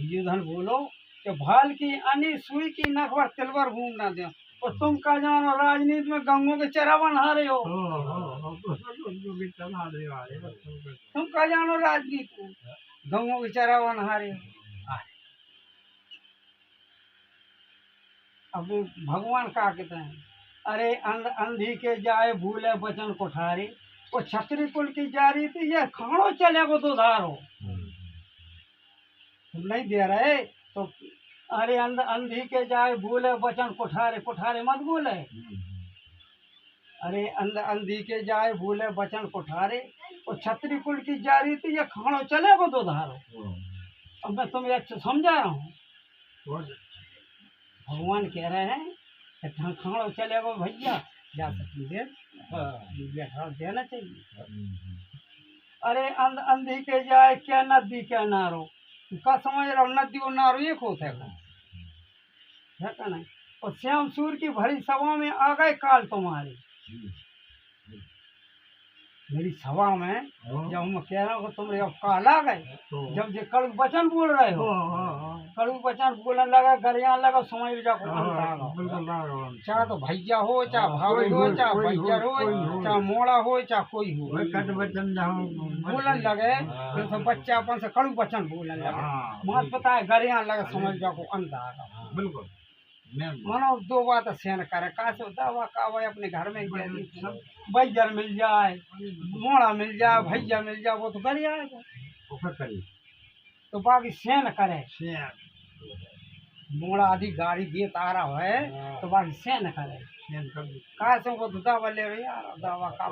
दुर्योधन बोलो कि भाल की अनी सुई की नख पर तिलवर घूम ना दे। और तुम का जानो राजनीति में गंगों के चरावन हारे हो। तुम का जानो राजनीति में गंगों के चरावन हारे हो। अब भगवान का कहते हैं, अरे अंधी के जाए भूले बचन कोठारी, वो छतरी कुल की जारी थी ये खाणो चले को तो धारो। तुम नहीं दे रहे तो अरे अंधी के जाए भूले बचन कोठारे, कोठारे मत बोले। अरे अंधी के जाए भूले बचन कोठारे, वो छतरी कुल की जारी थी ये खाणो चले को तो धारो। अब मैं तुम्हें अच्छा समझा रहा हूँ। भगवान कह रहे हैं कि खाणो चले को भैया जा सकती है, बैठा देना चाहिए। अरे अंधी के जाए क्या नदी क्या नारो, का समझ रहा हूँ नदी और नारो एक होता है का नहीं। और श्याम सूर की भरी सभा में आ गए काल तुम्हारे। मेरी सभा में जब मैं कह रहा हूँ तुम अब काल आ गए, जब जो कड़ू वचन बोल रहे हो, कड़ू वचन बोलने लगा गरिया लगा समझ जाओ। चाहे तो भैया हो, चाहे भाभी हो, चाहे भैया हो, चाहे मोड़ा हो, चाहे कोई हो, बोलने लगे जैसे बच्चा अपन से कड़ू वचन बोलने लगे। मत पता है गरिया लगा समझ जाओ अंत आ गया। बिल्कुल मनो दो बात सहन करे का से दवा का भाई अपने घर में बैजर मिल जाए, मोड़ा मिल जाए, भैया मिल जाए, वो तो कर आएगा। तो बाकी सहन करे, मोड़ा आदि गाड़ी दे तारा है तो बाकी सहन करे। का से वो तो दवा ले रही यार, दवा का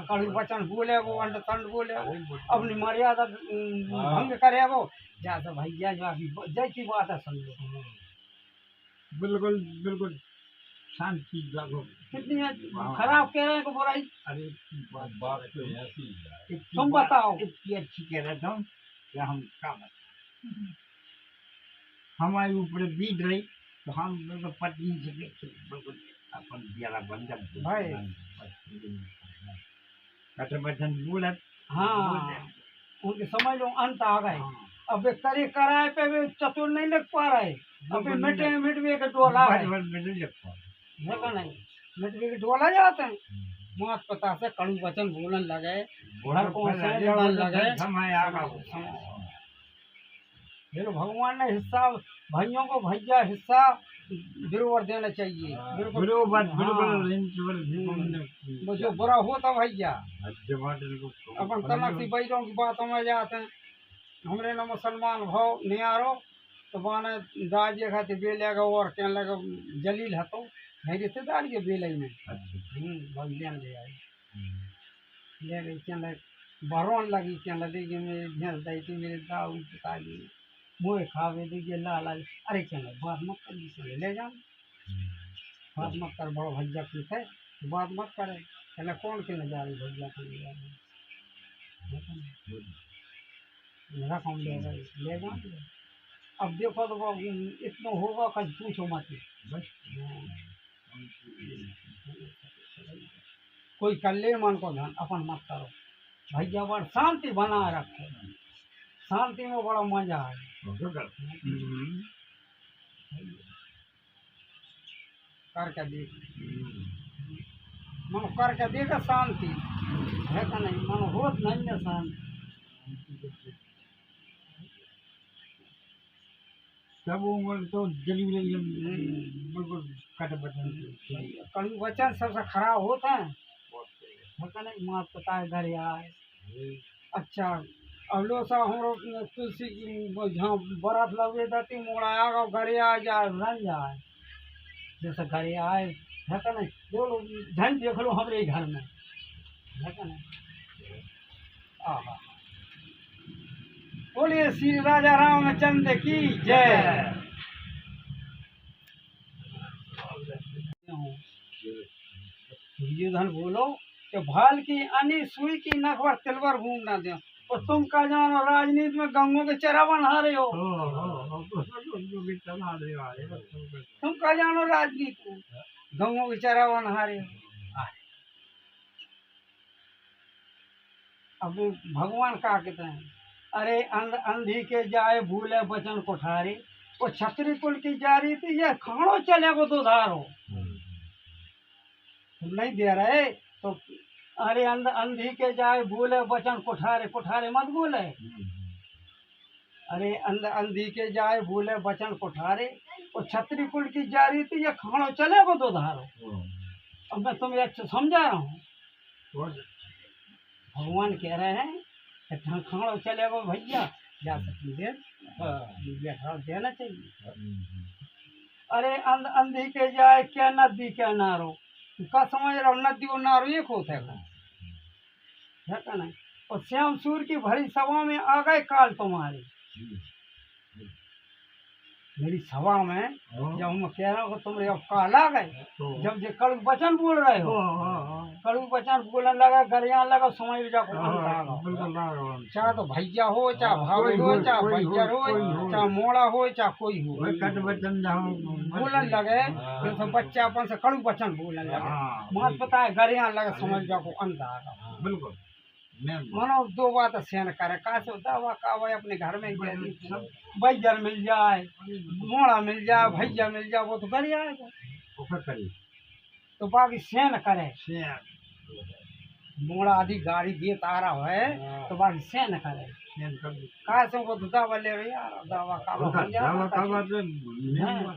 कड़ू वचन बोले वो अंड तंड बोले अपनी मर्यादा भंग करे वो जा तो भैया जय की बात है समझो। बिल्कुल बिल्कुल शांति लागो कितनी खराब कह रहे हैं को बुराई। अरे बात तो ऐसी तुम बताओ कितनी अच्छी कह रहे तुम क्या हम काम हमारे ऊपर बीत रही तो हम बिल्कुल पत्नी से बिल्कुल अपन दिया बंधन भाई कटे बचन बोलत। हाँ उनके समझ लो अंत आ गए। अब वे करे कराए पे वे चतुर नहीं लग पा रहे। अभी मिटवे के डोला है नहीं, मिटवे के डोला जाते हैं। मात पता से कड़ू वचन बोलन लगे, घर को लड़न लगे। फिर भगवान ने हिस्सा भाइयों को भैया हिस्सा बरोबर देना चाहिए। वो जो बुरा होता भैया अपन तलाक सी बैरों की बातों में जाते हैं। हमरे न मुसलमान भाव नियारो तो बाने दाजे खाते बेलेगा और कहने लगा जलील है तो है रिश्तेदार के बेले में भगवान ले आई ले गई कहने बरोन लगी कहने लगी कि मेरी भैंस दी थी मेरे दाऊ पिताजी मुँह खावे दीजिए लाल अरे कहने बात मत कर ले जाओ बात मत कर बड़ो भैया ठीक है बात मत करे कहने कौन कहने जा रही भैया को ले रकम ले जाओ। अब देखो तो वो इतना होगा कल पूछो मत बस कोई कर ले मन को धन अपन मत करो भैया बड़ शांति बना रखे। शांति में बड़ा मजा है। करके देख मन करके देखा शांति है का नहीं मन होत नहीं है शांति सब उम्र तो जली बिल्कुल कट बचन कड़ू वचन सबसे खराब होता है नहीं माँ पता है घर आए। अच्छा अब लो सा हम तुलसी जहाँ बरात लगे जाती मोड़ा आगा घर आ जाए रन जाए जैसे घर आए है का नहीं दो लोग धन देख लो हमारे घर में है का नहीं। बोलिए श्री राजा रामचंद्र की जय। दुर्योधन बोलो कि भाल की अनी सुई की नख पर तिलवर घूम ना दे। और तुम का जानो राजनीति में गंगों के चरावन हारे हो। तुम का जानो राजनीति में गंगों के चरावन हारे हो। अब भगवान का कहते हैं, अरे अंधी के जाए भूले बचन कोठारी, वो छतरी कुल की जा रही थी, ये खाणो चले को तो धारो नहीं दे रहे तो। अरे अंधी के जाए भूले बचन कोठारे, कोठारे मत बोले। अरे अंधी के जाए भूले बचन कोठारे, वो छतरी कुल की जा रही थी, ये खाणो चले को तो धारो। अब मैं तुम्हें अच्छा समझा रहा हूँ। भगवान कह रहे हैं कि खाणो चले को भैया जा सकती है, बैठा देना चाहिए। अरे अंधी के जाए क्या नदी क्या नारो, का समझ रहा हूँ, नदी और नारो एक होता है का नहीं। और श्याम सूर की भरी सभा में आ गए काल तुम्हारे, मेरी सभा में जब मैं कह रहा हूँ कि तुम अब काल आ गए, जब ये कड़ू वचन बोल रहे हो, कड़ू वचन बोलने लगा, गरिया लगा, समझ जाओ चाहे तो भैया हो, चाहे भाभी हो, चाहे भैया हो, चाहे मोड़ा हो, चाहे कोई हो, बोलने लगे जैसे बच्चा अपन से कड़ू वचन बोलने लगे। मत पता है गरिया लगा, समझ जाओ अंधा आ। बिल्कुल मनो दो बात सहन करे, का से दवा का अपने घर में बैजर मिल जाए, मोड़ा मिल जाए, भैया मिल जाए, वो तो कर आएगा। तो बाकी सहन करे, मोड़ा आदि गाड़ी देत आ रहा है तो बाकी सहन करे। का से वो तो दवा ले रही यार, दवा का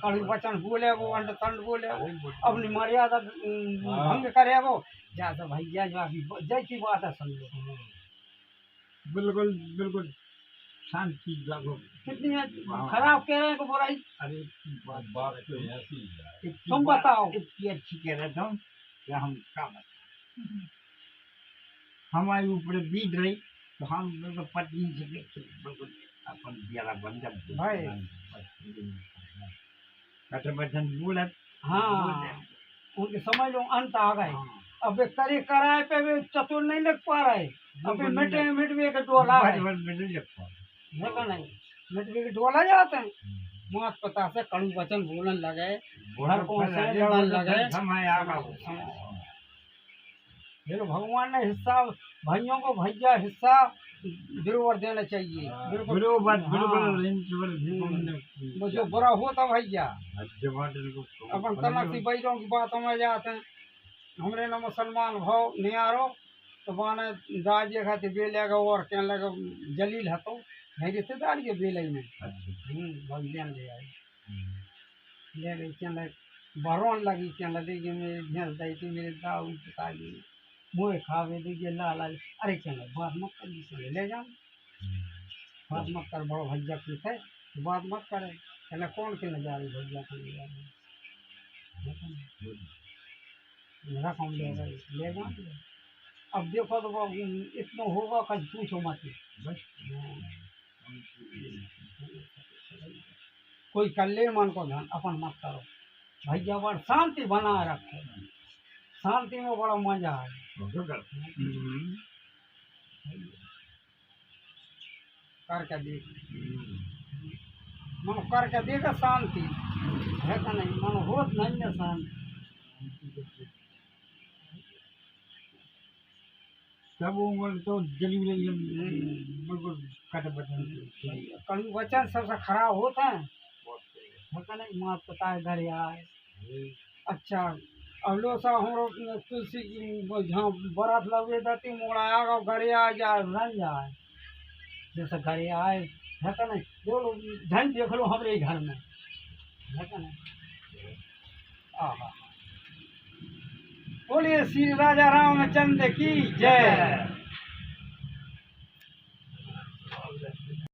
कड़ू वचन बोले वो, अंड तंड बोले अपनी मर्यादा भंग करे वो, ज्यादा भैया जय की बात है समझो। बिल्कुल बिल्कुल शांति जागो, कितनी खराब कह रहे हैं को बुराई। अरे बात तो ऐसी, तुम बताओ कितनी अच्छी कह रहे तुम, क्या हम काम हमारे ऊपर बीत रही तो हम बिल्कुल पत्नी से बिल्कुल अपन दिया बन जाए भाई कटे बचन बोलत। हाँ उनके समझ लो अंत आ गए। अब वे करे कराए पे वे चतुर नहीं लग पा रहे, अब मिटवे के डोला है नहीं, मिटवे के डोला जाते हैं। मात पता से कड़ू वचन बोलन लगे, घर को लड़न लगे। देखो भगवान ने हिस्सा भाइयों को भैया हिस्सा बराबर देना चाहिए। वो जो बुरा होता भैया अपन तनक सी बैरों की बातों में जाते हैं। हमरे न मुसलमान भाव नियारो तो बाने दाजे खाते बेलेगा और कहने लगा जलील है तो है रिश्तेदार के बेले में भगवान ले आए ले गई कहने भरवन लगी कहने लगी मेरी भैंस दी थी मेरे दाऊ पिताजी मुँह खावे दीजिए लाल अरे कहने बात मत कर ले जाओ, बात मत कर बड़ो भैया की थे बात मत करे। कहने कौन के न जा रही भैया के ले रकम ले गई ले जाओ। अब देखो तो इतना होगा कल पूछो मत बस। कोई कर ले मन को धन अपन मत करो भैया, बड़ शांति बना रखे, शांति में बड़ा मजा है। करके देख मन करके देखा शांति है का नहीं, मन होत नहीं है शांति। सब उम्र तो जली बिल्कुल कट बचन कड़ू वचन सबसे खराब होता है नहीं। माँ पता है घर आए अच्छा अब लो सा हम तुलसी जहाँ बरात लगे जाती मोड़ा आगा घर आ जाए रन जाए जैसे घर आए है का नहीं। दो लोग धन देख लो हमारे घर में है का नहीं। बोलिए श्री राजा रामचंद्र की जय।